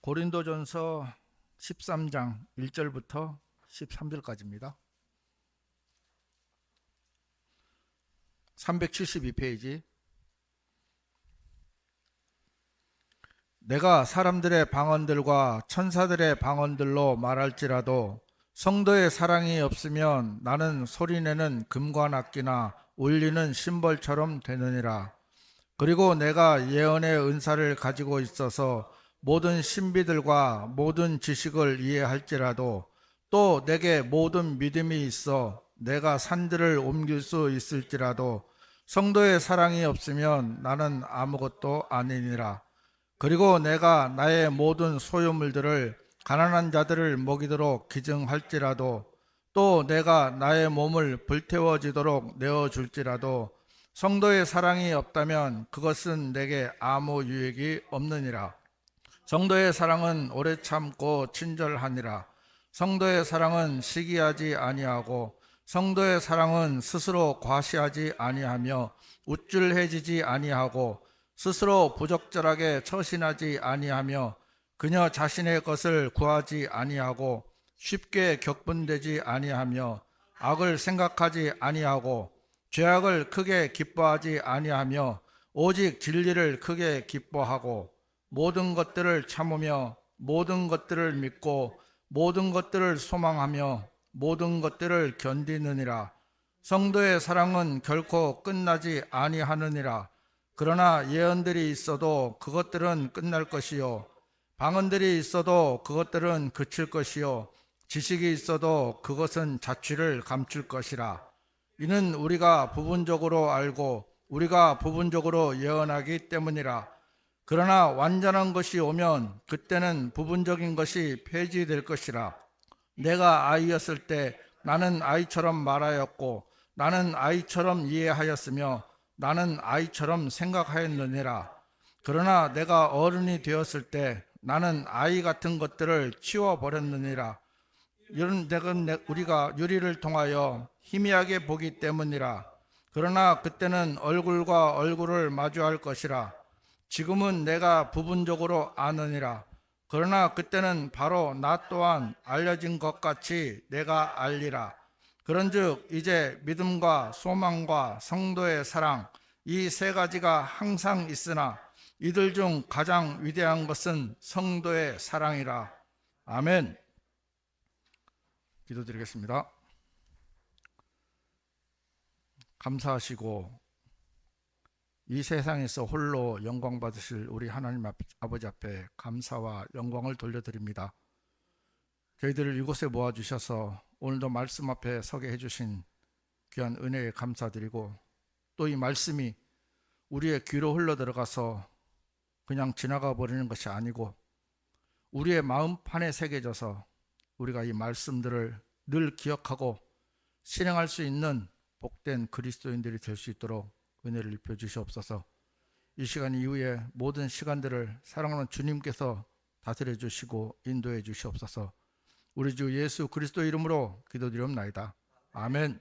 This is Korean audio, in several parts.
고린도전서 13장 1절부터 13절까지입니다. 372페이지. 내가 사람들의 방언들과 천사들의 방언들로 말할지라도 성도의 사랑이 없으면 나는 소리내는 금관악기나 울리는 심벌처럼 되느니라. 그리고 내가 예언의 은사를 가지고 있어서 모든 신비들과 모든 지식을 이해할지라도 또 내게 모든 믿음이 있어 내가 산들을 옮길 수 있을지라도 성도의 사랑이 없으면 나는 아무것도 아니니라. 그리고 내가 나의 모든 소유물들을 가난한 자들을 먹이도록 기증할지라도 또 내가 나의 몸을 불태워지도록 내어줄지라도 성도의 사랑이 없다면 그것은 내게 아무 유익이 없느니라. 성도의 사랑은 오래 참고 친절하니라. 성도의 사랑은 시기하지 아니하고 성도의 사랑은 스스로 과시하지 아니하며 우쭐해지지 아니하고 스스로 부적절하게 처신하지 아니하며 그녀 자신의 것을 구하지 아니하고 쉽게 격분되지 아니하며 악을 생각하지 아니하고 죄악을 크게 기뻐하지 아니하며 오직 진리를 크게 기뻐하고 모든 것들을 참으며 모든 것들을 믿고 모든 것들을 소망하며 모든 것들을 견디느니라. 성도의 사랑은 결코 끝나지 아니하느니라. 그러나 예언들이 있어도 그것들은 끝날 것이요 방언들이 있어도 그것들은 그칠 것이요 지식이 있어도 그것은 자취를 감출 것이라. 이는 우리가 부분적으로 알고 우리가 부분적으로 예언하기 때문이라. 그러나 완전한 것이 오면 그때는 부분적인 것이 폐지될 것이라. 내가 아이였을 때 나는 아이처럼 말하였고 나는 아이처럼 이해하였으며 나는 아이처럼 생각하였느니라. 그러나 내가 어른이 되었을 때 나는 아이 같은 것들을 치워버렸느니라. 이런 우리가 유리를 통하여 희미하게 보기 때문이라. 그러나 그때는 얼굴과 얼굴을 마주할 것이라. 지금은 내가 부분적으로 아느니라. 그러나 그때는 바로 나 또한 알려진 것 같이 내가 알리라. 그런즉 이제 믿음과 소망과 성도의 사랑 이 세 가지가 항상 있으나 이들 중 가장 위대한 것은 성도의 사랑이라. 아멘. 기도드리겠습니다. 감사하시고 이 세상에서 홀로 영광 받으실 우리 하나님 아버지 앞에 감사와 영광을 돌려드립니다. 저희들을 이곳에 모아주셔서 오늘도 말씀 앞에 서게 해주신 귀한 은혜에 감사드리고 또 이 말씀이 우리의 귀로 흘러들어가서 그냥 지나가 버리는 것이 아니고 우리의 마음판에 새겨져서 우리가 이 말씀들을 늘 기억하고 실행할 수 있는 복된 그리스도인들이 될 수 있도록 은혜를 입혀 주시옵소서. 이 시간 이후에 모든 시간들을 사랑하는 주님께서 다스려 주시고 인도해 주시옵소서. 우리 주 예수 그리스도 이름으로 기도드리옵나이다. 아멘.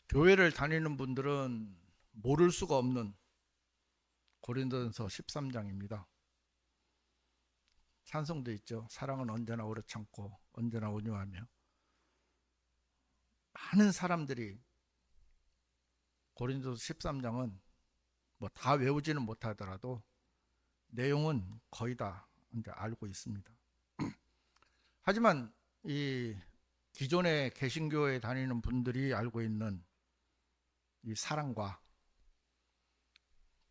교회를 다니는 분들은 모를 수가 없는 고린도전서 13장입니다. 찬송도 있죠. 사랑은 언제나 오래 참고 언제나 온유하며. 많은 사람들이 고린도전서 13장은 뭐 다 외우지는 못하더라도 내용은 거의 다 이제 알고 있습니다. 하지만 이 기존의 개신교에 다니는 분들이 알고 있는 이 사랑과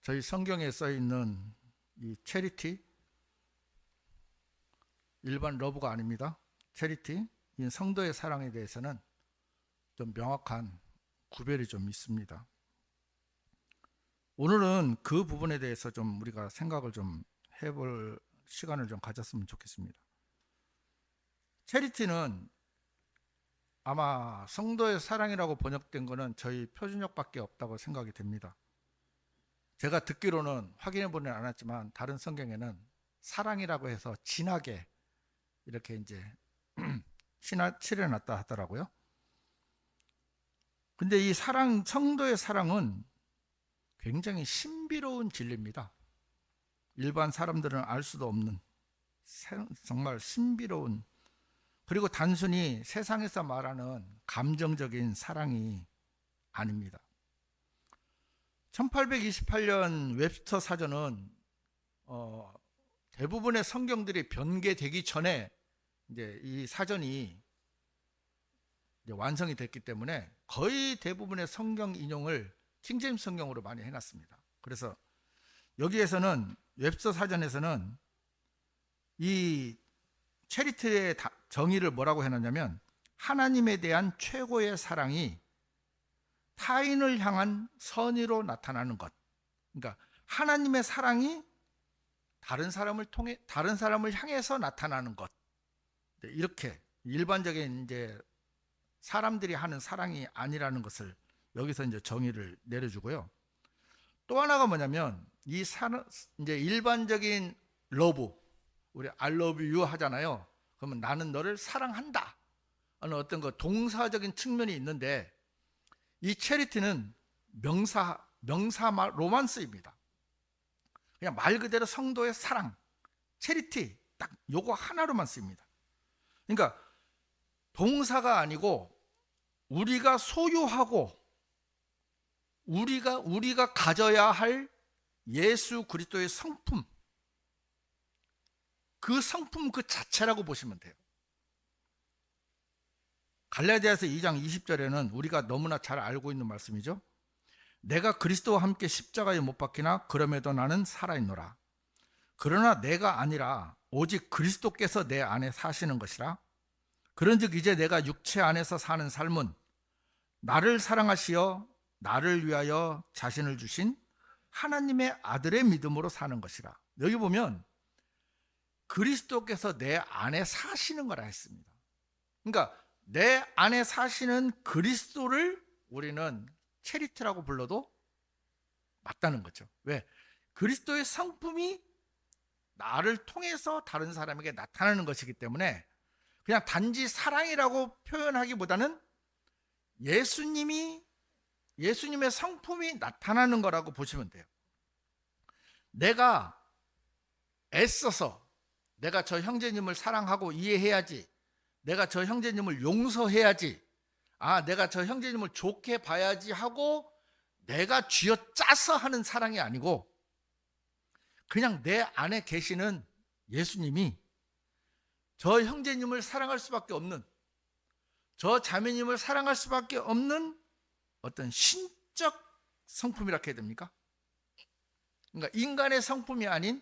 저희 성경에 써 있는 이 체리티, 일반 러브가 아닙니다. 체리티, 이 성도의 사랑에 대해서는 좀 명확한 구별이 좀 있습니다. 오늘은 그 부분에 대해서 좀 우리가 생각을 좀 해볼 시간을 좀 가졌으면 좋겠습니다. 체리티는 아마 성도의 사랑이라고 번역된 거는 저희 표준역밖에 없다고 생각이 됩니다. 제가 듣기로는 확인해 보지는 않았지만 다른 성경에는 사랑이라고 해서 진하게 이렇게 이제 칠해놨다 하더라고요. 근데 이 사랑, 성도의 사랑은 굉장히 신비로운 진리입니다. 일반 사람들은 알 수도 없는 정말 신비로운, 그리고 단순히 세상에서 말하는 감정적인 사랑이 아닙니다. 1828년 웹스터 사전은 대부분의 성경들이 변개되기 전에 이제 이 사전이 이제 완성이 됐기 때문에 거의 대부분의 성경 인용을 킹제임스 성경으로 많이 해놨습니다. 그래서 여기에서는 웹스터 사전에서는 이 체리티의 정의를 뭐라고 해놨냐면, 하나님에 대한 최고의 사랑이 타인을 향한 선의로 나타나는 것. 그러니까 하나님의 사랑이 다른 사람을 향해서 나타나는 것. 이렇게 일반적인 이제 사람들이 하는 사랑이 아니라는 것을 여기서 이제 정의를 내려주고요. 또 하나가 뭐냐면, 이 이제 일반적인 러브, 우리 I love you 하잖아요. 그러면 나는 너를 사랑한다 하는 어떤 그 동사적인 측면이 있는데, 이 체리티는 명사 로만스입니다. 그냥 말 그대로 성도의 사랑, 체리티 딱 요거 하나로만 쓰입니다. 그러니까 동사가 아니고 우리가 소유하고 우리가 가져야 할 예수 그리스도의 성품, 그 성품 그 자체라고 보시면 돼요. 갈라디아서 2장 20절에는 우리가 너무나 잘 알고 있는 말씀이죠. 내가 그리스도와 함께 십자가에 못 박히나 그럼에도 나는 살아있노라. 그러나 내가 아니라 오직 그리스도께서 내 안에 사시는 것이라. 그런즉 이제 내가 육체 안에서 사는 삶은 나를 사랑하시어 나를 위하여 자신을 주신 하나님의 아들의 믿음으로 사는 것이라. 여기 보면 그리스도께서 내 안에 사시는 거라 했습니다. 그러니까 내 안에 사시는 그리스도를 우리는 체리티라고 불러도 맞다는 거죠. 왜? 그리스도의 성품이 나를 통해서 다른 사람에게 나타나는 것이기 때문에 그냥 단지 사랑이라고 표현하기보다는 예수님의 성품이 나타나는 거라고 보시면 돼요. 내가 애써서 내가 저 형제님을 사랑하고 이해해야지, 내가 저 형제님을 용서해야지, 내가 저 형제님을 좋게 봐야지 하고 내가 쥐어짜서 하는 사랑이 아니고, 그냥 내 안에 계시는 예수님이 저 형제님을 사랑할 수밖에 없는, 저 자매님을 사랑할 수밖에 없는 어떤 신적 성품이라 해야 됩니까? 그러니까 인간의 성품이 아닌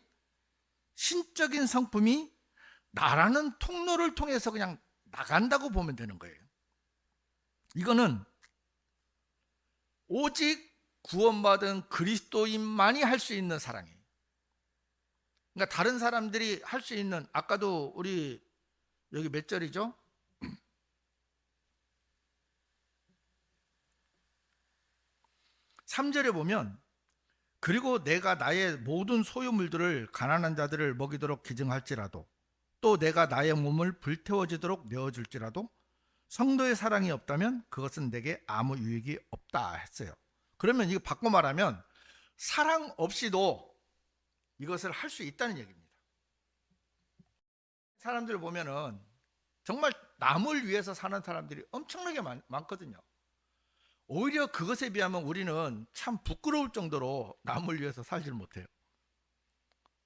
신적인 성품이 나라는 통로를 통해서 그냥 나간다고 보면 되는 거예요. 이거는 오직 구원받은 그리스도인만이 할 수 있는 사랑이에요. 그러니까 다른 사람들이 할 수 있는, 아까도 우리 여기 몇 절이죠? 3절에 보면, 그리고 내가 나의 모든 소유물들을 가난한 자들을 먹이도록 기증할지라도, 또 내가 나의 몸을 불태워지도록 내어줄지라도 성도의 사랑이 없다면 그것은 내게 아무 유익이 없다 했어요. 그러면 이거 바꿔 말하면 사랑 없이도 이것을 할 수 있다는 얘기입니다. 사람들을 보면은 정말 남을 위해서 사는 사람들이 엄청나게 많거든요. 오히려 그것에 비하면 우리는 참 부끄러울 정도로 남을 위해서 살질 못해요.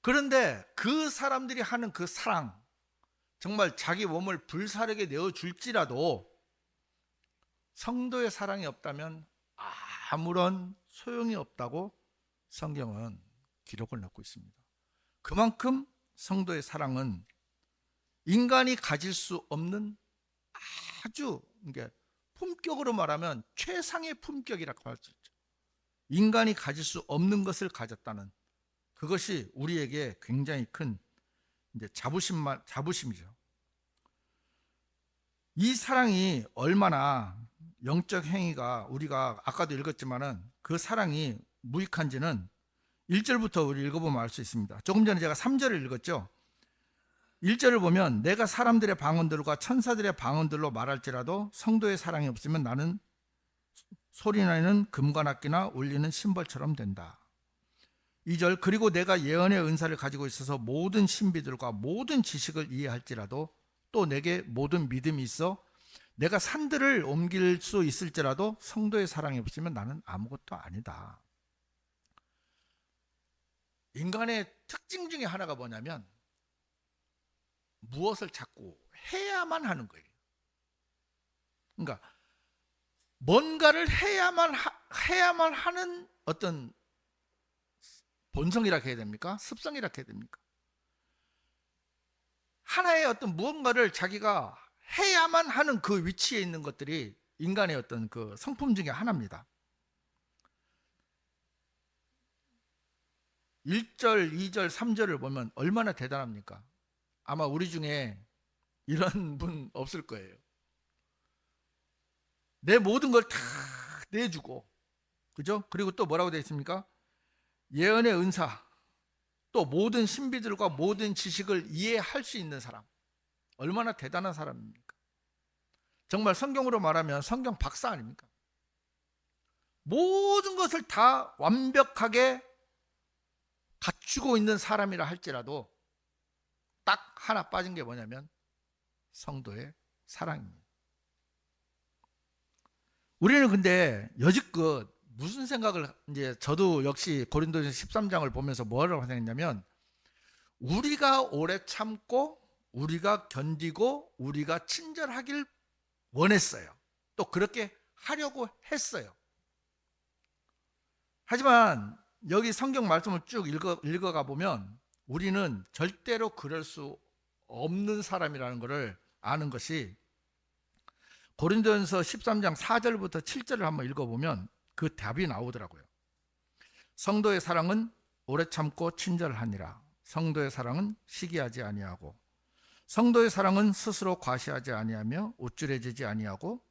그런데 그 사람들이 하는 그 사랑, 정말 자기 몸을 불사르게 내어줄지라도 성도의 사랑이 없다면 아무런 소용이 없다고 성경은 기록을 넣고 있습니다. 그만큼 성도의 사랑은 인간이 가질 수 없는 아주, 품격으로 말하면 최상의 품격이라고 할 수 있죠. 인간이 가질 수 없는 것을 가졌다는, 그것이 우리에게 굉장히 큰 자부심이죠. 이 사랑이 얼마나 영적 행위가, 우리가 아까도 읽었지만은 그 사랑이 무익한지는 1절부터 우리 읽어보면 알 수 있습니다. 조금 전에 제가 3절을 읽었죠. 1절을 보면 내가 사람들의 방언들과 천사들의 방언들로 말할지라도 성도의 사랑이 없으면 나는 소리내는 금관악기나 울리는 심벌처럼 된다. 2절 그리고 내가 예언의 은사를 가지고 있어서 모든 신비들과 모든 지식을 이해할지라도 또 내게 모든 믿음이 있어 내가 산들을 옮길 수 있을지라도 성도의 사랑이 없으면 나는 아무것도 아니다. 인간의 특징 중에 하나가 뭐냐면 무엇을 자꾸 해야만 하는 거예요. 그러니까 뭔가를 해야만 하는 어떤 본성이라 해야 됩니까? 습성이라 해야 됩니까? 하나의 어떤 무언가를 자기가 해야만 하는 그 위치에 있는 것들이 인간의 어떤 그 성품 중에 하나입니다. 1절, 2절, 3절을 보면 얼마나 대단합니까? 아마 우리 중에 이런 분 없을 거예요. 내 모든 걸 다 내주고, 그죠? 그리고 또 뭐라고 되어 있습니까? 예언의 은사, 또 모든 신비들과 모든 지식을 이해할 수 있는 사람. 얼마나 대단한 사람입니까? 정말 성경으로 말하면 성경 박사 아닙니까? 모든 것을 다 완벽하게 갖추고 있는 사람이라 할지라도 딱 하나 빠진 게 뭐냐면 성도의 사랑입니다. 우리는 근데 여지껏 무슨 생각을, 이제 저도 역시 고린도전서 13장을 보면서 뭐라고 생각했냐면 우리가 오래 참고 우리가 견디고 우리가 친절하길 원했어요. 또 그렇게 하려고 했어요. 하지만 여기 성경 말씀을 쭉 읽어가 보면 우리는 절대로 그럴 수 없는 사람이라는 것을 아는 것이 고린도전서 13장 4절부터 7절을 한번 읽어보면 그 답이 나오더라고요. 성도의 사랑은 오래 참고 친절하니라. 성도의 사랑은 시기하지 아니하고 성도의 사랑은 스스로 과시하지 아니하며 우쭐해지지 아니하고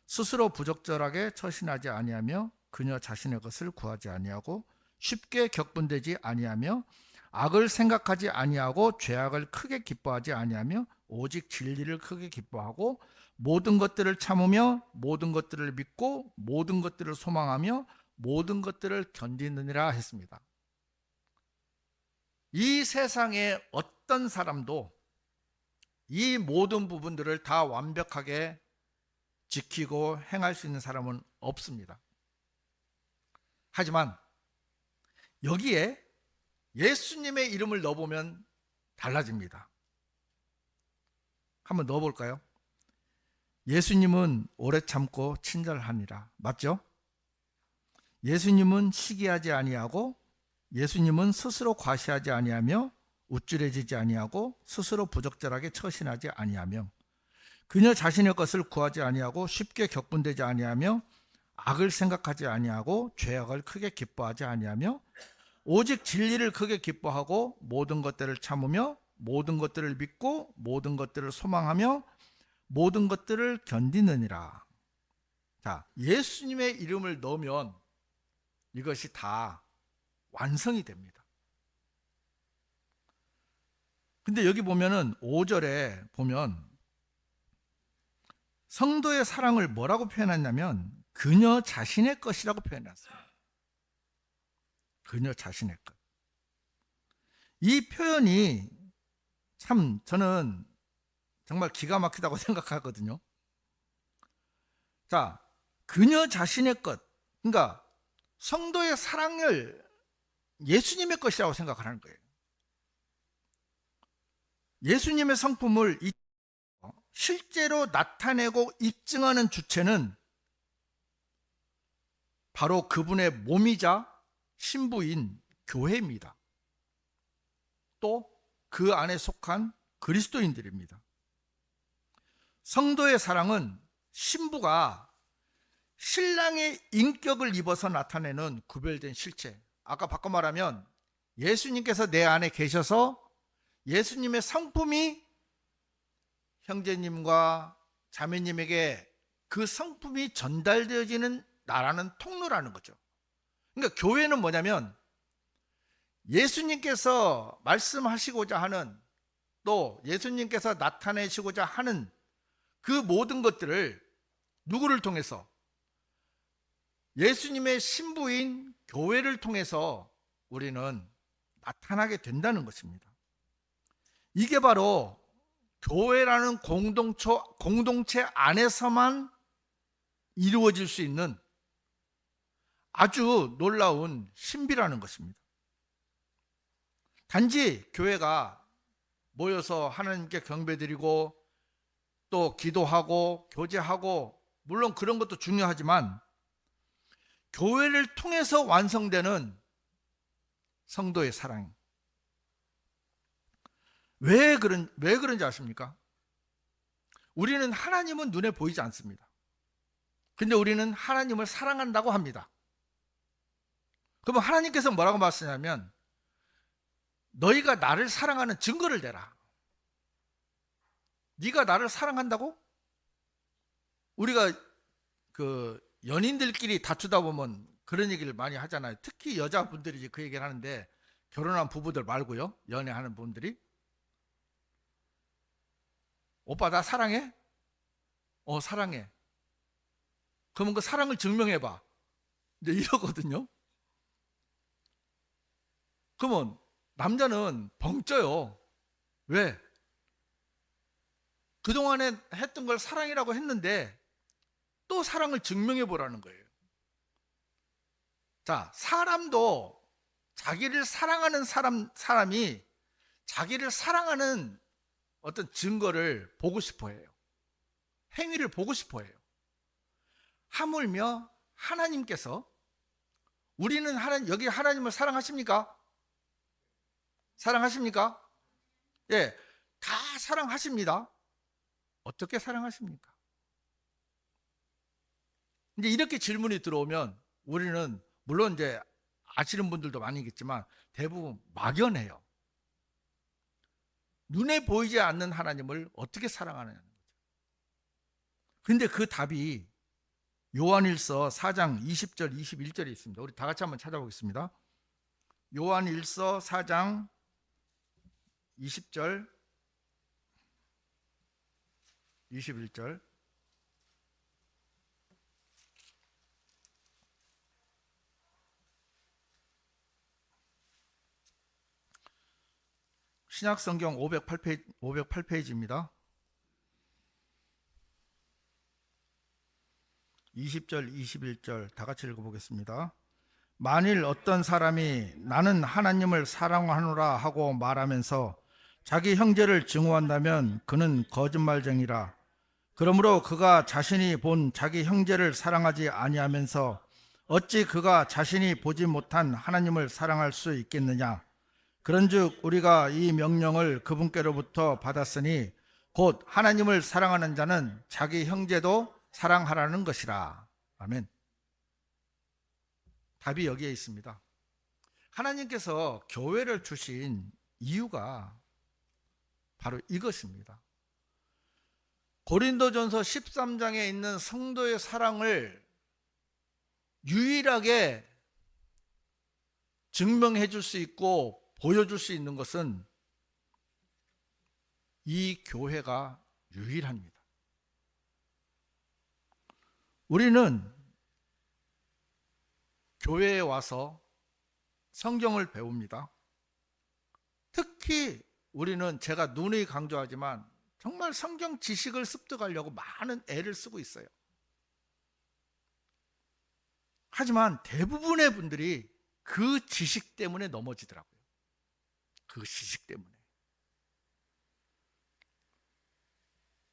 스스로 부적절하게 처신하지 아니하며 그녀 자신의 것을 구하지 아니하고 쉽게 격분되지 아니하며 악을 생각하지 아니하고 죄악을 크게 기뻐하지 아니하며 오직 진리를 크게 기뻐하고 모든 것들을 참으며 모든 것들을 믿고 모든 것들을 소망하며 모든 것들을 견디느니라 했습니다. 이 세상에 어떤 사람도 이 모든 부분들을 다 완벽하게 지키고 행할 수 있는 사람은 없습니다. 하지만 여기에 예수님의 이름을 넣어보면 달라집니다. 한번 넣어볼까요? 예수님은 오래 참고 친절하니라. 맞죠? 예수님은 시기하지 아니하고 예수님은 스스로 과시하지 아니하며 우쭐해지지 아니하고 스스로 부적절하게 처신하지 아니하며 그녀 자신의 것을 구하지 아니하고 쉽게 격분되지 아니하며 악을 생각하지 아니하고 죄악을 크게 기뻐하지 아니하며 오직 진리를 크게 기뻐하고 모든 것들을 참으며 모든 것들을 믿고 모든 것들을 소망하며 모든 것들을 견디느니라. 자, 예수님의 이름을 넣으면 이것이 다 완성이 됩니다. 근데 여기 보면은 5절에 보면 성도의 사랑을 뭐라고 표현했냐면 그녀 자신의 것이라고 표현했습니다. 그녀 자신의 것. 이 표현이 참 저는 정말 기가 막히다고 생각하거든요. 자, 그녀 자신의 것. 그러니까 성도의 사랑을 예수님의 것이라고 생각하는 거예요. 예수님의 성품을 실제로 나타내고 입증하는 주체는 바로 그분의 몸이자 신부인 교회입니다. 또 그 안에 속한 그리스도인들입니다. 성도의 사랑은 신부가 신랑의 인격을 입어서 나타내는 구별된 실체. 아까 바꿔 말하면 예수님께서 내 안에 계셔서 예수님의 성품이 형제님과 자매님에게 그 성품이 전달되어지는 나라는 통로라는 거죠. 그러니까 교회는 뭐냐면 예수님께서 말씀하시고자 하는 또 예수님께서 나타내시고자 하는 그 모든 것들을 누구를 통해서? 예수님의 신부인 교회를 통해서 우리는 나타나게 된다는 것입니다. 이게 바로 교회라는 공동체 안에서만 이루어질 수 있는 아주 놀라운 신비라는 것입니다. 단지 교회가 모여서 하나님께 경배드리고 또 기도하고 교제하고 물론 그런 것도 중요하지만 교회를 통해서 완성되는 성도의 사랑. 왜 그런지 아십니까? 우리는 하나님은 눈에 보이지 않습니다. 근데 우리는 하나님을 사랑한다고 합니다. 그러면 하나님께서 뭐라고 말씀하냐면 너희가 나를 사랑하는 증거를 대라. 네가 나를 사랑한다고? 우리가 그 연인들끼리 다투다 보면 그런 얘기를 많이 하잖아요. 특히 여자분들이 그 얘기를 하는데 결혼한 부부들 말고요. 연애하는 분들이 오빠 나 사랑해? 사랑해. 그러면 그 사랑을 증명해봐. 이제 이러거든요. 그러면 남자는 벙쪄요. 왜? 그동안에 했던 걸 사랑이라고 했는데 또 사랑을 증명해 보라는 거예요. 자, 사람도 자기를 사랑하는 사람이 자기를 사랑하는 어떤 증거를 보고 싶어 해요. 행위를 보고 싶어 해요. 하물며 하나님께서 우리는 여기 하나님을 사랑하십니까? 사랑하십니까? 예, 다 사랑하십니다. 어떻게 사랑하십니까? 이제 이렇게 질문이 들어오면 우리는 물론 이제 아시는 분들도 많이겠지만 대부분 막연해요. 눈에 보이지 않는 하나님을 어떻게 사랑하느냐는 거죠. 근데 그 답이 요한일서 4장 20절 21절에 있습니다. 우리 다 같이 한번 찾아보겠습니다. 요한일서 4장 20절 21절 신약성경 508페이지입니다. 20절 21절 다 같이 읽어보겠습니다. 만일 어떤 사람이 나는 하나님을 사랑하노라 하고 말하면서 자기 형제를 증오한다면 그는 거짓말쟁이라. 그러므로 그가 자신이 본 자기 형제를 사랑하지 아니하면서 어찌 그가 자신이 보지 못한 하나님을 사랑할 수 있겠느냐. 그런즉 우리가 이 명령을 그분께로부터 받았으니 곧 하나님을 사랑하는 자는 자기 형제도 사랑하라는 것이라. 아멘. 답이 여기에 있습니다. 하나님께서 교회를 주신 이유가 바로 이것입니다. 고린도전서 13장에 있는 성도의 사랑을 유일하게 증명해 줄 수 있고 보여줄 수 있는 것은 이 교회가 유일합니다. 우리는 교회에 와서 성경을 배웁니다. 특히 우리는 제가 누누이 강조하지만 정말 성경 지식을 습득하려고 많은 애를 쓰고 있어요. 하지만 대부분의 분들이 그 지식 때문에 넘어지더라고요. 그 지식 때문에.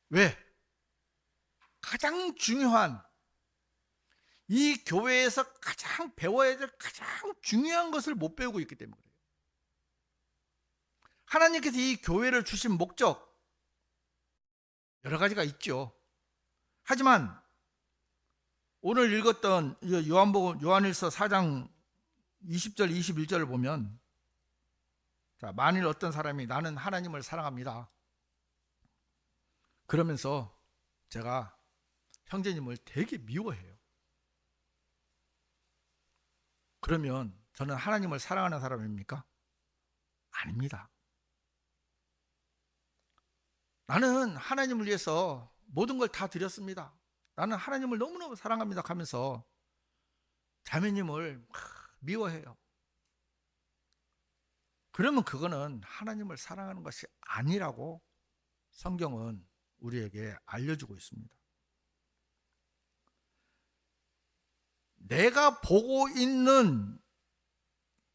왜? 가장 중요한 이 교회에서 가장 배워야 될 가장 중요한 것을 못 배우고 있기 때문에 그래요. 하나님께서 이 교회를 주신 목적 여러 가지가 있죠. 하지만 오늘 읽었던 요한일서 4장 20절 21절을 보면 자, 만일 어떤 사람이 나는 하나님을 사랑합니다. 그러면서 제가 형제님을 되게 미워해요. 그러면 저는 하나님을 사랑하는 사람입니까? 아닙니다. 나는 하나님을 위해서 모든 걸 다 드렸습니다. 나는 하나님을 너무너무 사랑합니다 하면서 자매님을 미워해요. 그러면 그거는 하나님을 사랑하는 것이 아니라고 성경은 우리에게 알려주고 있습니다. 내가 보고 있는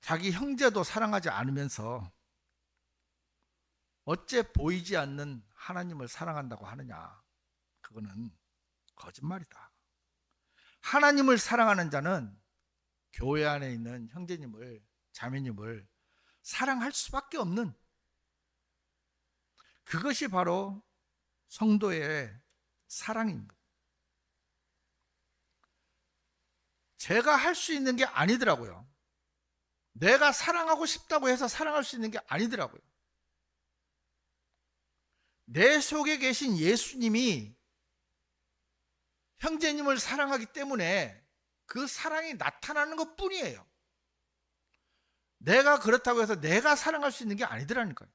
자기 형제도 사랑하지 않으면서 어째 보이지 않는 하나님을 사랑한다고 하느냐? 그거는 거짓말이다. 하나님을 사랑하는 자는 교회 안에 있는 형제님을, 자매님을 사랑할 수밖에 없는, 그것이 바로 성도의 사랑인 거예요. 제가 할 수 있는 게 아니더라고요. 내가 사랑하고 싶다고 해서 사랑할 수 있는 게 아니더라고요. 내 속에 계신 예수님이 형제님을 사랑하기 때문에 그 사랑이 나타나는 것 뿐이에요. 내가 그렇다고 해서 내가 사랑할 수 있는 게 아니더라니까요.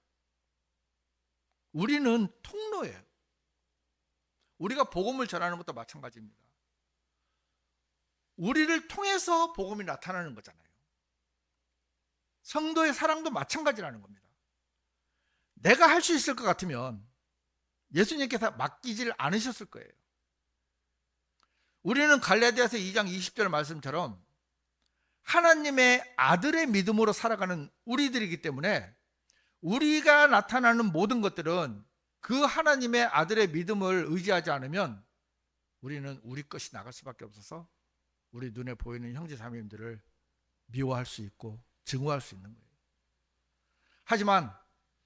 우리는 통로예요. 우리가 복음을 전하는 것도 마찬가지입니다. 우리를 통해서 복음이 나타나는 거잖아요. 성도의 사랑도 마찬가지라는 겁니다. 내가 할 수 있을 것 같으면 예수님께서 맡기질 않으셨을 거예요. 우리는 갈라디아서 2장 20절 말씀처럼 하나님의 아들의 믿음으로 살아가는 우리들이기 때문에 우리가 나타나는 모든 것들은 그 하나님의 아들의 믿음을 의지하지 않으면 우리는 우리 것이 나갈 수밖에 없어서 우리 눈에 보이는 형제 자매님들을 미워할 수 있고 증오할 수 있는 거예요. 하지만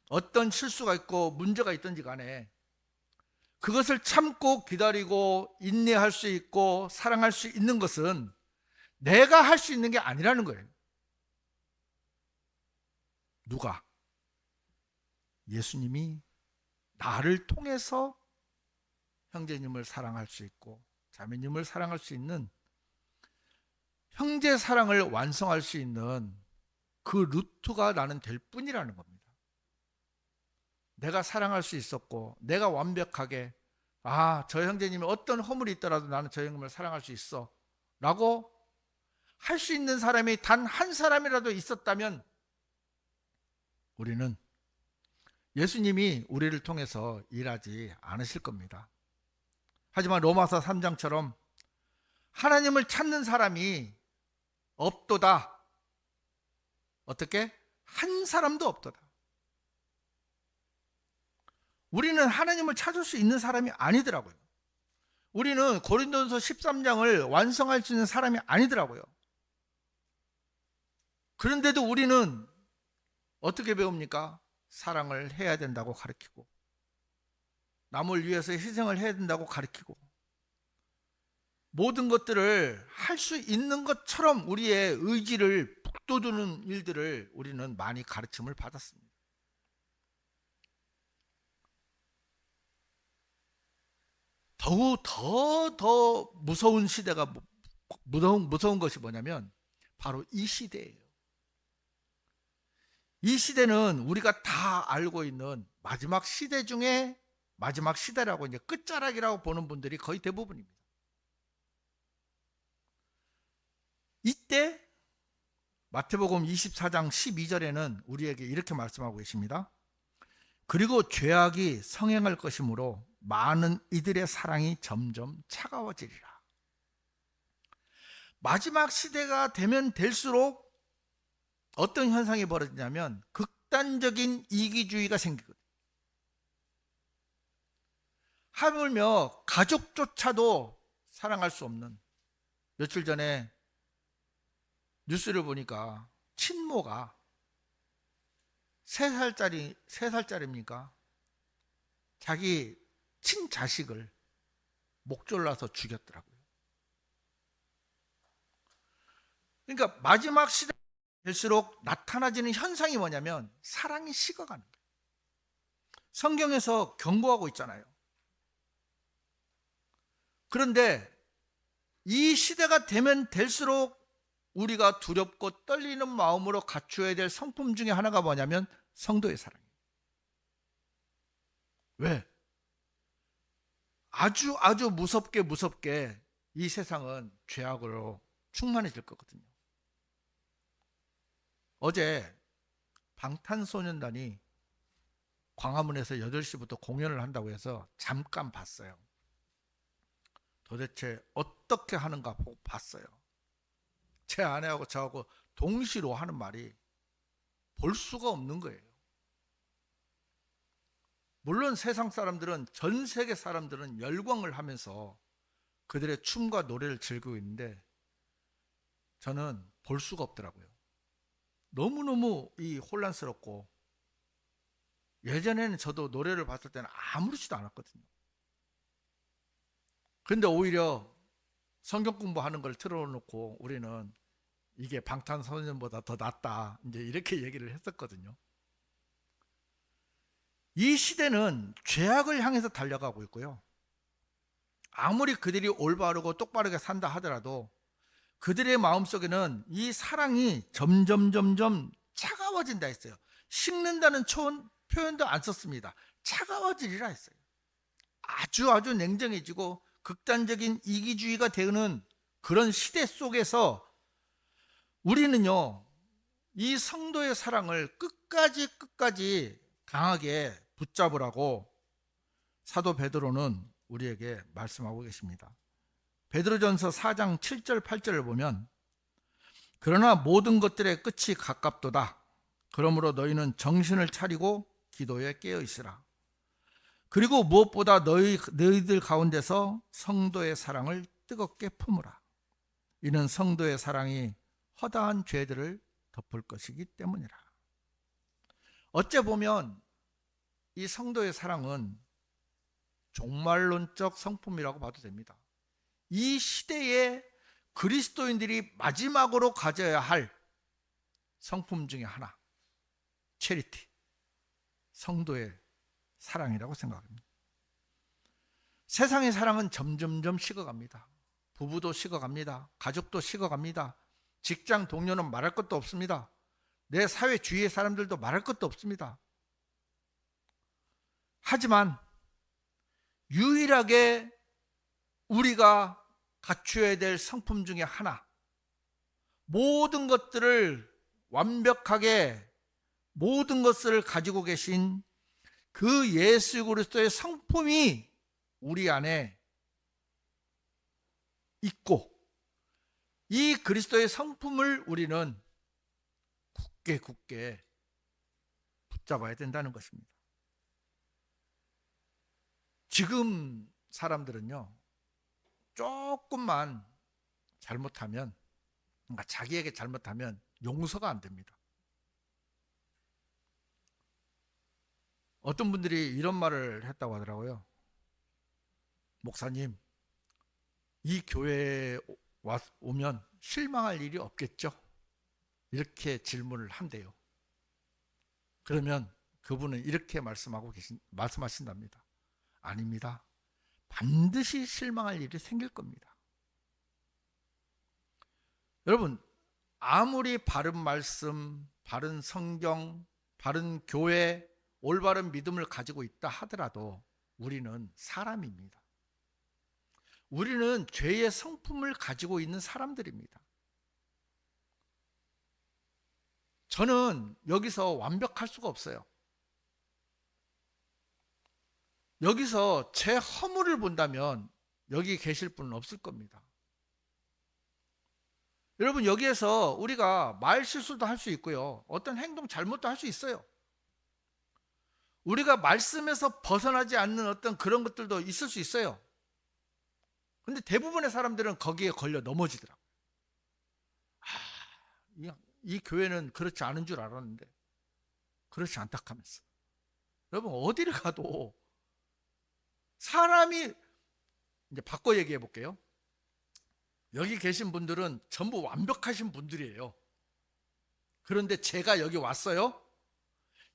어떤 실수가 있고 문제가 있든지 간에 그것을 참고 기다리고 인내할 수 있고 사랑할 수 있는 것은 내가 할 수 있는 게 아니라는 거예요. 누가? 예수님이 나를 통해서 형제님을 사랑할 수 있고 자매님을 사랑할 수 있는, 형제 사랑을 완성할 수 있는 그 루트가 나는 될 뿐이라는 겁니다. 내가 사랑할 수 있었고 내가 완벽하게 저 형제님이 어떤 허물이 있더라도 나는 저 형님을 사랑할 수 있어 라고 할 수 있는 사람이 단 한 사람이라도 있었다면 우리는 예수님이 우리를 통해서 일하지 않으실 겁니다. 하지만 로마서 3장처럼 하나님을 찾는 사람이 없도다. 어떻게? 한 사람도 없도다. 우리는 하나님을 찾을 수 있는 사람이 아니더라고요. 우리는 고린도전서 13장을 완성할 수 있는 사람이 아니더라고요. 그런데도 우리는 어떻게 배웁니까? 사랑을 해야 된다고 가르치고 남을 위해서 희생을 해야 된다고 가르치고 모든 것들을 할 수 있는 것처럼 우리의 의지를 북돋우는 일들을 우리는 많이 가르침을 받았습니다. 더 무서운 시대가 무서운 것이 뭐냐면 바로 이 시대예요. 이 시대는 우리가 다 알고 있는 마지막 시대 중에 마지막 시대라고 이제 끝자락이라고 보는 분들이 거의 대부분입니다. 이때 마태복음 24장 12절에는 우리에게 이렇게 말씀하고 계십니다. 그리고 죄악이 성행할 것이므로 많은 이들의 사랑이 점점 차가워지리라. 마지막 시대가 되면 될수록 어떤 현상이 벌어지냐면 극단적인 이기주의가 생기거든요. 하물며 가족조차도 사랑할 수 없는, 며칠 전에 뉴스를 보니까 친모가 3살짜리입니까? 자기 친자식을 목 졸라서 죽였더라고요. 그러니까 마지막 시대 될수록 나타나지는 현상이 뭐냐면 사랑이 식어가는 거예요. 성경에서 경고하고 있잖아요. 그런데 이 시대가 되면 될수록 우리가 두렵고 떨리는 마음으로 갖추어야 될 성품 중에 하나가 뭐냐면 성도의 사랑이에요. 왜? 아주 무섭게 이 세상은 죄악으로 충만해질 거거든요. 어제 방탄소년단이 광화문에서 8시부터 공연을 한다고 해서 잠깐 봤어요. 도대체 어떻게 하는가 보고 봤어요. 제 아내하고 저하고 동시로 하는 말이 볼 수가 없는 거예요. 물론 세상 사람들은, 전 세계 사람들은 열광을 하면서 그들의 춤과 노래를 즐기고 있는데 저는 볼 수가 없더라고요. 너무너무 혼란스럽고, 예전에는 저도 노래를 봤을 때는 아무렇지도 않았거든요. 그런데 오히려 성경 공부하는 걸 틀어놓고 우리는 이게 방탄소년단보다 더 낫다, 이제 이렇게 얘기를 했었거든요. 이 시대는 죄악을 향해서 달려가고 있고요. 아무리 그들이 올바르고 똑바르게 산다 하더라도 그들의 마음속에는 이 사랑이 점점 차가워진다 했어요. 식는다는 표현도 안 썼습니다. 차가워지리라 했어요. 아주 냉정해지고 극단적인 이기주의가 되는 그런 시대 속에서 우리는요, 이 성도의 사랑을 끝까지 강하게 붙잡으라고 사도 베드로는 우리에게 말씀하고 계십니다. 베드로전서 4장 7절 8절을 보면, 그러나 모든 것들의 끝이 가깝도다. 그러므로 너희는 정신을 차리고 기도에 깨어 있으라. 그리고 무엇보다 너희들 가운데서 성도의 사랑을 뜨겁게 품으라. 이는 성도의 사랑이 허다한 죄들을 덮을 것이기 때문이라. 어째 보면 이 성도의 사랑은 종말론적 성품이라고 봐도 됩니다. 이 시대에 그리스도인들이 마지막으로 가져야 할 성품 중에 하나, 체리티, 성도의 사랑이라고 생각합니다. 세상의 사랑은 점점 식어갑니다. 부부도 식어갑니다. 가족도 식어갑니다. 직장 동료는 말할 것도 없습니다. 내 사회 주위의 사람들도 말할 것도 없습니다. 하지만 유일하게 우리가 갖추어야 될 성품 중에 하나, 모든 것들을 완벽하게, 모든 것을 가지고 계신 그 예수 그리스도의 성품이 우리 안에 있고, 이 그리스도의 성품을 우리는 굳게 붙잡아야 된다는 것입니다. 지금 사람들은요, 조금만 잘못하면, 그러니까 자기에게 잘못하면 용서가 안 됩니다. 어떤 분들이 이런 말을 했다고 하더라고요. 목사님, 이 교회에 오면 실망할 일이 없겠죠? 이렇게 질문을 한대요. 그러면 그분은 이렇게 말씀하신답니다. 아닙니다. 반드시 실망할 일이 생길 겁니다. 여러분, 아무리 바른 말씀, 바른 성경, 바른 교회, 올바른 믿음을 가지고 있다 하더라도 우리는 사람입니다. 우리는 죄의 성품을 가지고 있는 사람들입니다. 저는 여기서 완벽할 수가 없어요. 여기서 제 허물을 본다면 여기 계실 분은 없을 겁니다. 여러분, 여기에서 우리가 말 실수도 할 수 있고요, 어떤 행동 잘못도 할 수 있어요. 우리가 말씀에서 벗어나지 않는 어떤 그런 것들도 있을 수 있어요. 근데 대부분의 사람들은 거기에 걸려 넘어지더라고요. 이 교회는 그렇지 않은 줄 알았는데 그렇지 않다 하면서. 여러분, 어디를 가도 사람이, 이제 바꿔 얘기해 볼게요. 여기 계신 분들은 전부 완벽하신 분들이에요. 그런데 제가 여기 왔어요.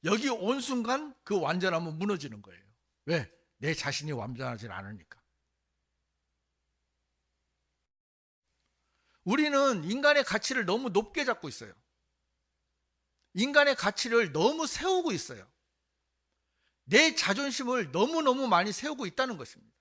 여기 온 순간 그 완전함은 무너지는 거예요. 왜? 내 자신이 완전하지 않으니까. 우리는 인간의 가치를 너무 높게 잡고 있어요. 인간의 가치를 너무 세우고 있어요. 내 자존심을 너무너무 많이 세우고 있다는 것입니다.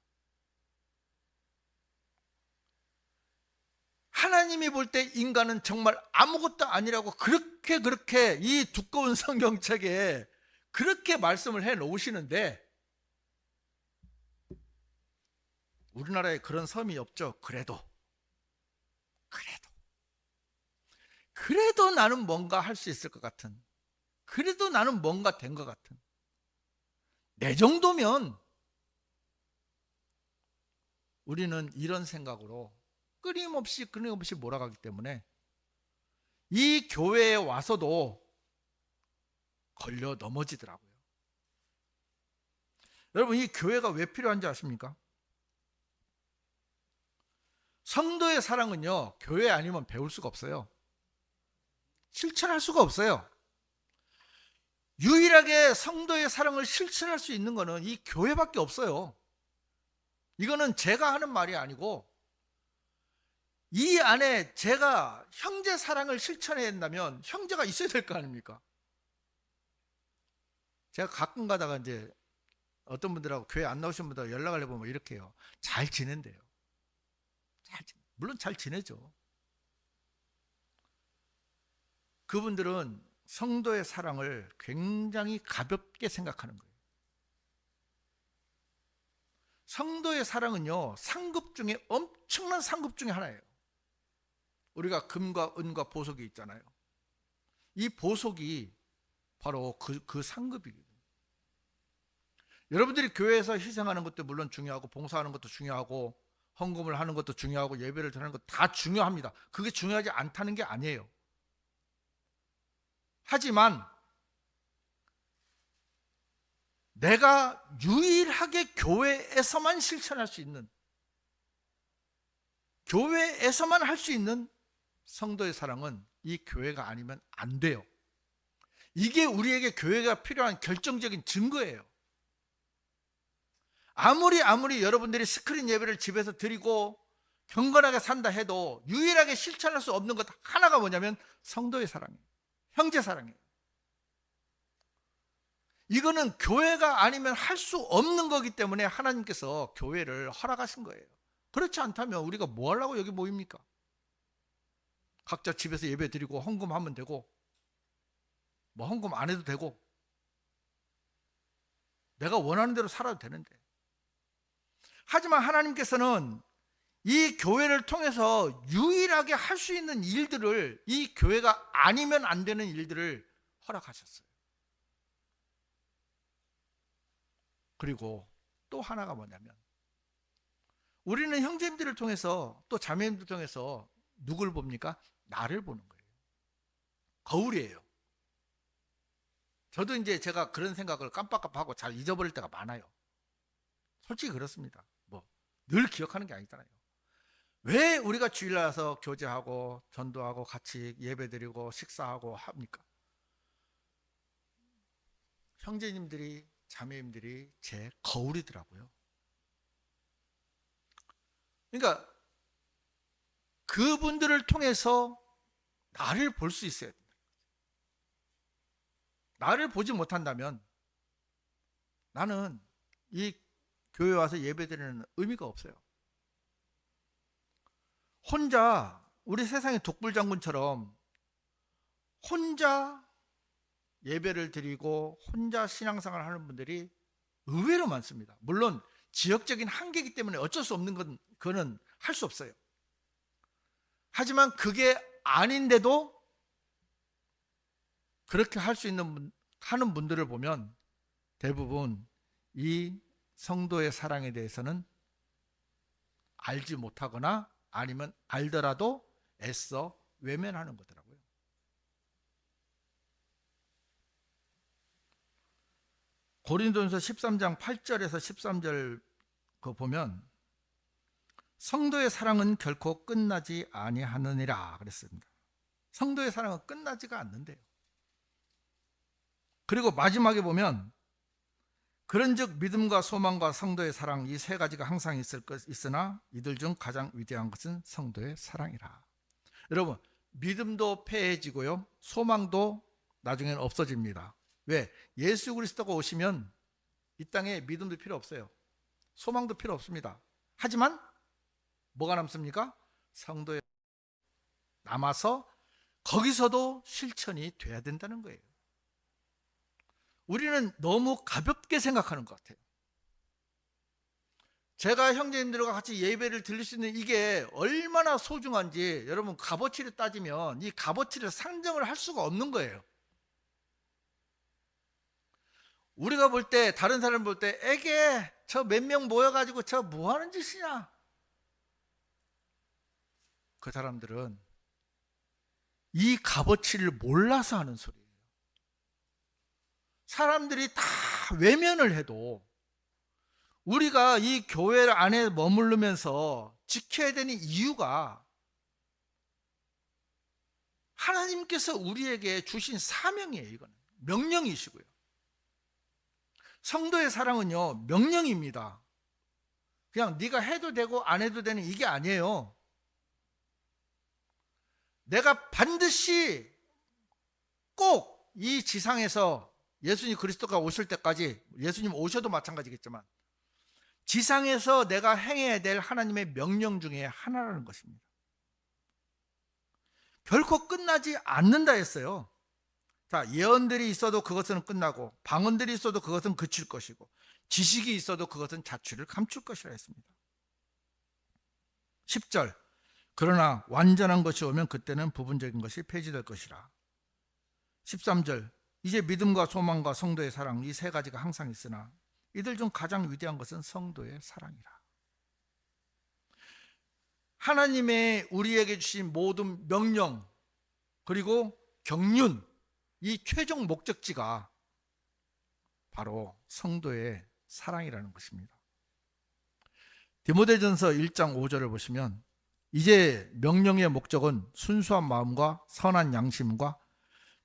하나님이 볼 때 인간은 정말 아무것도 아니라고 그렇게 이 두꺼운 성경책에 그렇게 말씀을 해 놓으시는데, 우리나라에 그런 섬이 없죠. 그래도 나는 뭔가 할 수 있을 것 같은, 그래도 나는 뭔가 된 것 같은, 내 정도면 우리는 이런 생각으로 끊임없이 몰아가기 때문에 이 교회에 와서도 걸려 넘어지더라고요. 여러분, 이 교회가 왜 필요한지 아십니까? 성도의 사랑은요, 교회 아니면 배울 수가 없어요. 실천할 수가 없어요. 유일하게 성도의 사랑을 실천할 수 있는 것은 이 교회밖에 없어요. 이거는 제가 하는 말이 아니고, 이 안에 제가 형제 사랑을 실천해야 한다면 형제가 있어야 될 거 아닙니까? 제가 가끔 가다가 이제 어떤 분들하고 교회 안 나오신 분들 연락을 해보면 이렇게 해요. 잘 지낸대요. 물론 잘 지내죠. 그분들은 성도의 사랑을 굉장히 가볍게 생각하는 거예요. 성도의 사랑은요, 상급 중에 엄청난 상급 중에 하나예요. 우리가 금과 은과 보석이 있잖아요. 이 보석이 바로 그 상급이거든요. 여러분들이 교회에서 희생하는 것도 물론 중요하고, 봉사하는 것도 중요하고, 헌금을 하는 것도 중요하고, 예배를 드리는 것도 다 중요합니다. 그게 중요하지 않다는 게 아니에요. 하지만 내가 유일하게 교회에서만 실천할 수 있는, 교회에서만 할 수 있는 성도의 사랑은 이 교회가 아니면 안 돼요. 이게 우리에게 교회가 필요한 결정적인 증거예요. 아무리 여러분들이 스크린 예배를 집에서 드리고 경건하게 산다 해도 유일하게 실천할 수 없는 것 하나가 뭐냐면 성도의 사랑이에요. 형제 사랑이에요. 이거는 교회가 아니면 할 수 없는 거기 때문에 하나님께서 교회를 허락하신 거예요. 그렇지 않다면 우리가 뭐 하려고 여기 모입니까? 각자 집에서 예배 드리고 헌금하면 되고, 뭐 헌금 안 해도 되고, 내가 원하는 대로 살아도 되는데. 하지만 하나님께서는 이 교회를 통해서 유일하게 할 수 있는 일들을, 이 교회가 아니면 안 되는 일들을 허락하셨어요. 그리고 또 하나가 뭐냐면, 우리는 형제님들을 통해서, 또 자매님들을 통해서 누굴 봅니까? 나를 보는 거예요. 거울이에요. 저도 이제 제가 그런 생각을 깜빡깜빡하고 잘 잊어버릴 때가 많아요. 솔직히 그렇습니다. 뭐 늘 기억하는 게 아니잖아요. 왜 우리가 주일날 와서 교제하고 전도하고 같이 예배드리고 식사하고 합니까? 형제님들이, 자매님들이 제 거울이더라고요. 그러니까 그분들을 통해서 나를 볼 수 있어야 된다. 나를 보지 못한다면 나는 이 교회 와서 예배드리는 의미가 없어요. 혼자, 우리 세상의 독불장군처럼 혼자 예배를 드리고 혼자 신앙생활을 하는 분들이 의외로 많습니다. 물론 지역적인 한계이기 때문에 어쩔 수 없는 건, 그거는 할 수 없어요. 하지만 그게 아닌데도 그렇게 할 수 있는 하는 분들을 보면 대부분 이 성도의 사랑에 대해서는 알지 못하거나, 아니면 알더라도 애써 외면하는 거더라고요. 고린도전서 13장 8절에서 13절 그 보면 성도의 사랑은 결코 끝나지 아니하느니라 그랬습니다. 성도의 사랑은 끝나지가 않는데요. 그리고 마지막에 보면 그런즉 믿음과 소망과 성도의 사랑, 이 세 가지가 항상 있으나 이들 중 가장 위대한 것은 성도의 사랑이라. 여러분, 믿음도 패해지고요, 소망도 나중에는 없어집니다. 왜? 예수 그리스도가 오시면 이 땅에 믿음도 필요 없어요. 소망도 필요 없습니다. 하지만 뭐가 남습니까? 성도의 남아서 거기서도 실천이 돼야 된다는 거예요. 우리는 너무 가볍게 생각하는 것 같아요. 제가 형제님들과 같이 예배를 드릴 수 있는 이게 얼마나 소중한지 여러분 값어치를 따지면 이 값어치를 상정을 할 수가 없는 거예요. 우리가 볼 때 다른 사람 볼 때 에게 저 몇 명 모여가지고 저 뭐 하는 짓이냐, 그 사람들은 이 값어치를 몰라서 하는 소리예요. 사람들이 다 외면을 해도 우리가 이 교회 안에 머무르면서 지켜야 되는 이유가 하나님께서 우리에게 주신 사명이에요. 이거는 명령이시고요. 성도의 사랑은요, 명령입니다. 그냥 네가 해도 되고 안 해도 되는 이게 아니에요. 내가 반드시 꼭 이 지상에서 예수님 그리스도가 오실 때까지, 예수님 오셔도 마찬가지겠지만 지상에서 내가 행해야 될 하나님의 명령 중에 하나라는 것입니다. 결코 끝나지 않는다 했어요. 자, 예언들이 있어도 그것은 끝나고 방언들이 있어도 그것은 그칠 것이고 지식이 있어도 그것은 자취를 감출 것이라 했습니다. 10절, 그러나 완전한 것이 오면 그때는 부분적인 것이 폐지될 것이라. 13절, 이제 믿음과 소망과 성도의 사랑, 이 세 가지가 항상 있으나 이들 중 가장 위대한 것은 성도의 사랑이라. 하나님의 우리에게 주신 모든 명령 그리고 경륜, 이 최종 목적지가 바로 성도의 사랑이라는 것입니다. 디모데전서 1장 5절을 보시면 이제 명령의 목적은 순수한 마음과 선한 양심과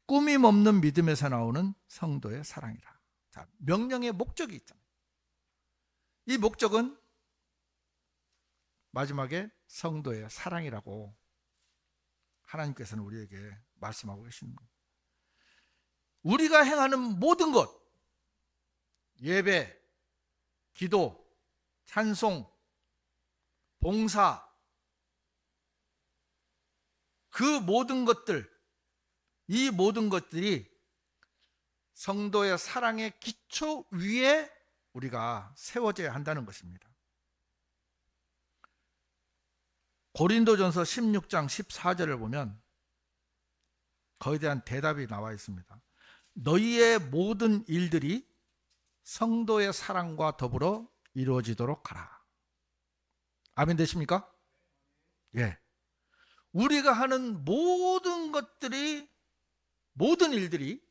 꾸밈 없는 믿음에서 나오는 성도의 사랑이라. 자, 명령의 목적이 있잖아요. 이 목적은 마지막에 성도의 사랑이라고 하나님께서는 우리에게 말씀하고 계시는 겁니다. 우리가 행하는 모든 것, 예배, 기도, 찬송, 봉사, 그 모든 것들, 이 모든 것들이 성도의 사랑의 기초 위에 우리가 세워져야 한다는 것입니다. 고린도전서 16장 14절을 보면 거기에 대한 대답이 나와 있습니다. 너희의 모든 일들이 성도의 사랑과 더불어 이루어지도록 하라. 아멘 되십니까? 예. 우리가 하는 모든 것들이, 모든 일들이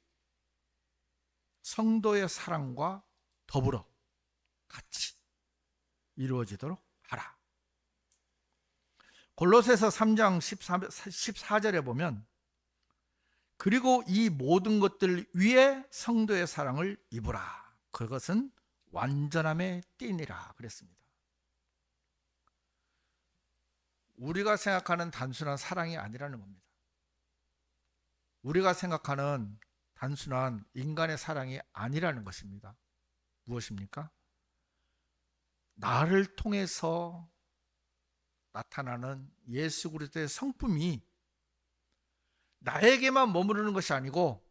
성도의 사랑과 더불어 같이 이루어지도록 하라. 골로새서 3장 14절에 보면 그리고 이 모든 것들 위에 성도의 사랑을 입으라. 그것은 완전함의 띠니라 그랬습니다. 우리가 생각하는 단순한 사랑이 아니라는 겁니다. 우리가 생각하는 단순한 인간의 사랑이 아니라는 것입니다. 무엇입니까? 나를 통해서 나타나는 예수 그리스도의 성품이 나에게만 머무르는 것이 아니고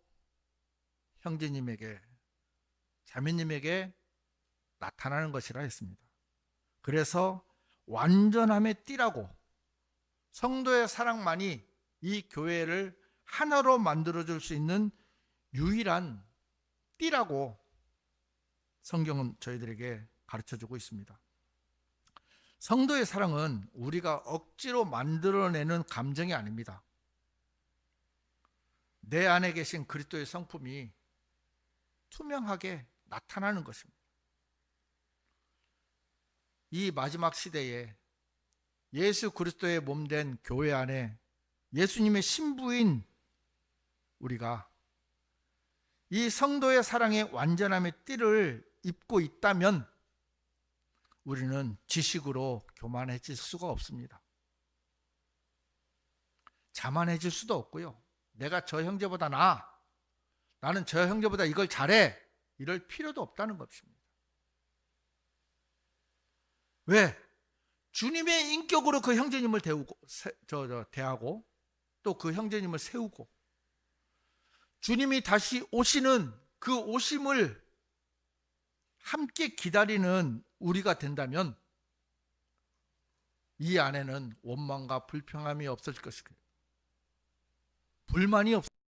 형제님에게, 자매님에게 나타나는 것이라 했습니다. 그래서 완전함의 띠라고, 성도의 사랑만이 이 교회를 하나로 만들어줄 수 있는 유일한 띠라고 성경은 저희들에게 가르쳐주고 있습니다. 성도의 사랑은 우리가 억지로 만들어내는 감정이 아닙니다. 내 안에 계신 그리스도의 성품이 투명하게 나타나는 것입니다. 이 마지막 시대에 예수 그리스도의 몸된 교회 안에 예수님의 신부인 우리가 이 성도의 사랑의 완전함의 띠를 입고 있다면 우리는 지식으로 교만해질 수가 없습니다. 자만해질 수도 없고요. 내가 저 형제보다 나아, 나는 저 형제보다 이걸 잘해, 이럴 필요도 없다는 것입니다. 왜? 주님의 인격으로 그 형제님을 대하고 또 그 형제님을 세우고 주님이 다시 오시는 그 오심을 함께 기다리는 우리가 된다면 이 안에는 원망과 불평함이 없을 것이고 불만이 없을 것입니다.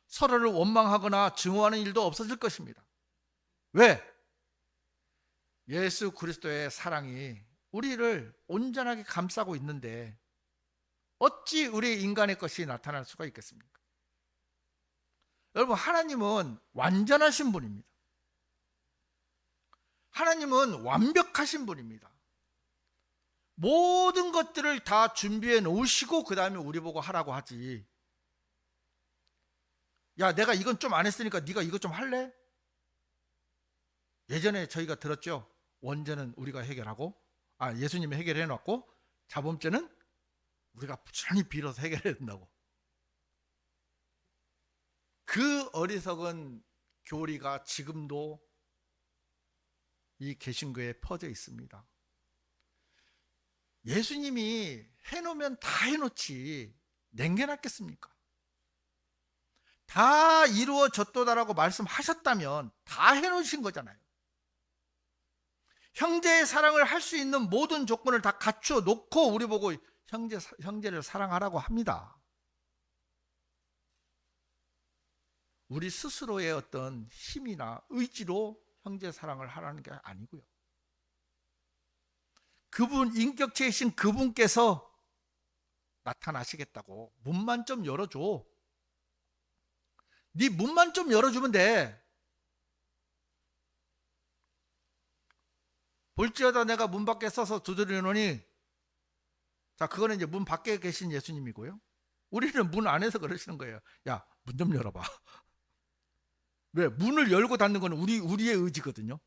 서로를 원망하거나 증오하는 일도 없어질 것입니다. 왜? 예수 그리스도의 사랑이 우리를 온전하게 감싸고 있는데 어찌 우리 인간의 것이 나타날 수가 있겠습니까? 여러분, 하나님은 완전하신 분입니다. 하나님은 완벽하신 분입니다. 모든 것들을 다 준비해 놓으시고 그 다음에 우리 보고 하라고 하지. 야, 내가 이건 좀 안 했으니까 네가 이것 좀 할래? 예전에 저희가 들었죠. 원죄는 우리가 해결하고, 예수님이 해결해 놨고 자범죄는 우리가 부지런히 빌어서 해결해야 된다고. 그 어리석은 교리가 지금도 이 개신교에 퍼져 있습니다. 예수님이 해놓으면 다 해놓지 남겨놨겠습니까? 다 이루어졌도다라고 말씀하셨다면 다 해놓으신 거잖아요. 형제의 사랑을 할 수 있는 모든 조건을 다 갖춰 놓고 우리 보고 형제를 사랑하라고 합니다. 우리 스스로의 어떤 힘이나 의지로 형제 사랑을 하라는 게 아니고요. 그분, 인격체이신 그분께서 나타나시겠다고 문만 좀 열어줘. 네 문만 좀 열어주면 돼. 볼지어다 내가 문 밖에 서서 두드리노니. 자, 그거는 이제 문 밖에 계신 예수님이고요. 우리는 문 안에서 그러시는 거예요. 야, 문 좀 열어봐. 왜? 문을 열고 닫는 건 우리의 의지거든요.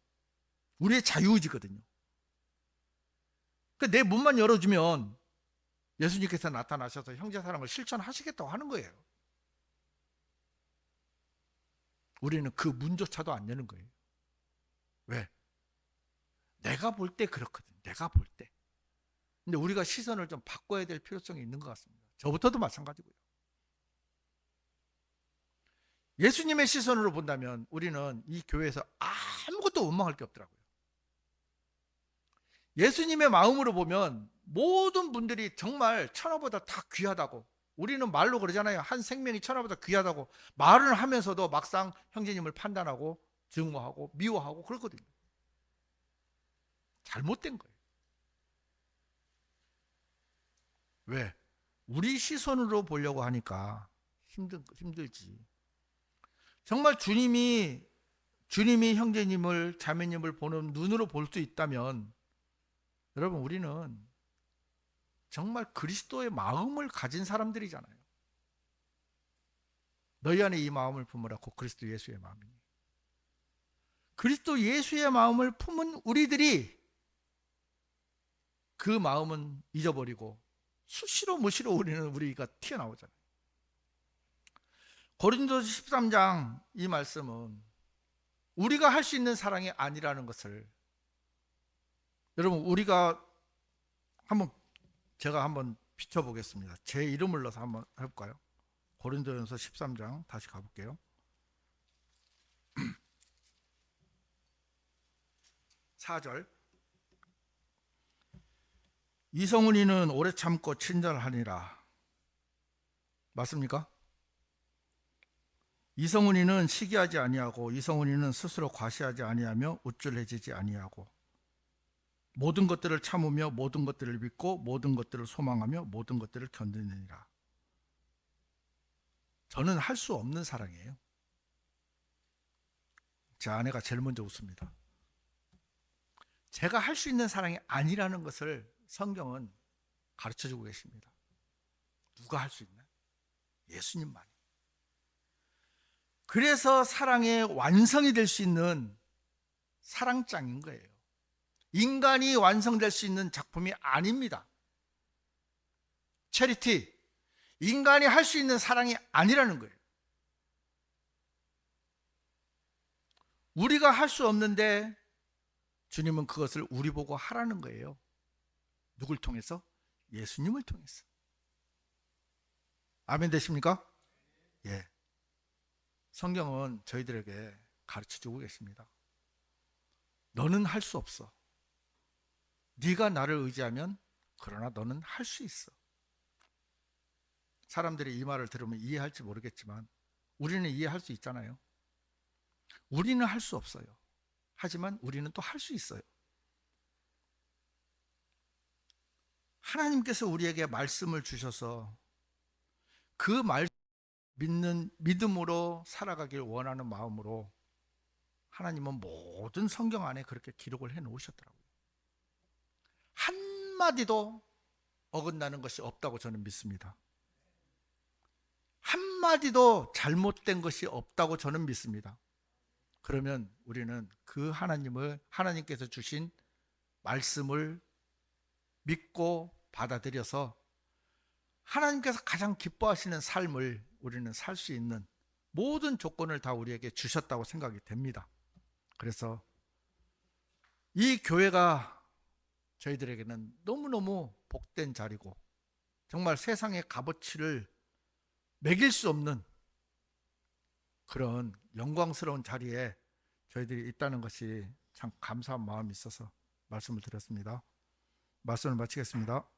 우리의 자유의지거든요. 내 문만 열어주면 예수님께서 나타나셔서 형제 사랑을 실천하시겠다고 하는 거예요. 우리는 그 문조차도 안 여는 거예요. 왜? 내가 볼 때 그렇거든. 내가 볼 때. 근데 우리가 시선을 좀 바꿔야 될 필요성이 있는 것 같습니다. 저부터도 마찬가지고요. 예수님의 시선으로 본다면 우리는 이 교회에서 아무것도 원망할 게 없더라고요. 예수님의 마음으로 보면 모든 분들이 정말 천하보다 다 귀하다고, 우리는 말로 그러잖아요. 한 생명이 천하보다 귀하다고 말을 하면서도 막상 형제님을 판단하고 증오하고 미워하고 그렇거든요. 잘못된 거예요. 왜? 우리 시선으로 보려고 하니까 힘들지. 정말 주님이 형제님을, 자매님을 보는 눈으로 볼 수 있다면 여러분, 우리는 정말 그리스도의 마음을 가진 사람들이잖아요. 너희 안에 이 마음을 품으라. 곧 그리스도 예수의 마음이니. 그리스도 예수의 마음을 품은 우리들이 그 마음은 잊어버리고 수시로 무시로 우리가 튀어나오잖아요. 고린도서 13장 이 말씀은 우리가 할 수 있는 사랑이 아니라는 것을, 여러분, 제가 한번 비춰보겠습니다. 제 이름을 넣어서 한번 해볼까요? 고린도전서 13장 다시 가볼게요. 4절. 이성훈이는 오래 참고 친절하니라. 맞습니까? 이성훈이는 시기하지 아니하고, 이성훈이는 스스로 과시하지 아니하며 우쭐해지지 아니하고, 모든 것들을 참으며 모든 것들을 믿고 모든 것들을 소망하며 모든 것들을 견디느니라. 저는 할 수 없는 사랑이에요. 제 아내가 제일 먼저 웃습니다. 제가 할 수 있는 사랑이 아니라는 것을 성경은 가르쳐주고 계십니다. 누가 할 수 있나요? 예수님만. 그래서 사랑의 완성이 될 수 있는 사랑장인 거예요. 인간이 완성될 수 있는 작품이 아닙니다. 체리티, 인간이 할 수 있는 사랑이 아니라는 거예요. 우리가 할 수 없는데 주님은 그것을 우리 보고 하라는 거예요. 누굴 통해서? 예수님을 통해서. 아멘 되십니까? 예. 성경은 저희들에게 가르쳐 주고 계십니다. 너는 할 수 없어. 네가 나를 의지하면 그러나 너는 할 수 있어. 사람들이 이 말을 들으면 이해할지 모르겠지만 우리는 이해할 수 있잖아요. 우리는 할 수 없어요. 하지만 우리는 또 할 수 있어요. 하나님께서 우리에게 말씀을 주셔서 그 말씀 믿는 믿음으로 살아가길 원하는 마음으로 하나님은 모든 성경 안에 그렇게 기록을 해 놓으셨더라고요. 한마디도 어긋나는 것이 없다고 저는 믿습니다. 한마디도 잘못된 것이 없다고 저는 믿습니다. 그러면 우리는 그 하나님께서 주신 말씀을 믿고 받아들여서 하나님께서 가장 기뻐하시는 삶을 우리는 살 수 있는 모든 조건을 다 우리에게 주셨다고 생각이 됩니다. 그래서 이 교회가 저희들에게는 너무너무 복된 자리고 정말 세상의 값어치를 매길 수 없는 그런 영광스러운 자리에 저희들이 있다는 것이 참 감사한 마음이 있어서 말씀을 드렸습니다. 말씀을 마치겠습니다.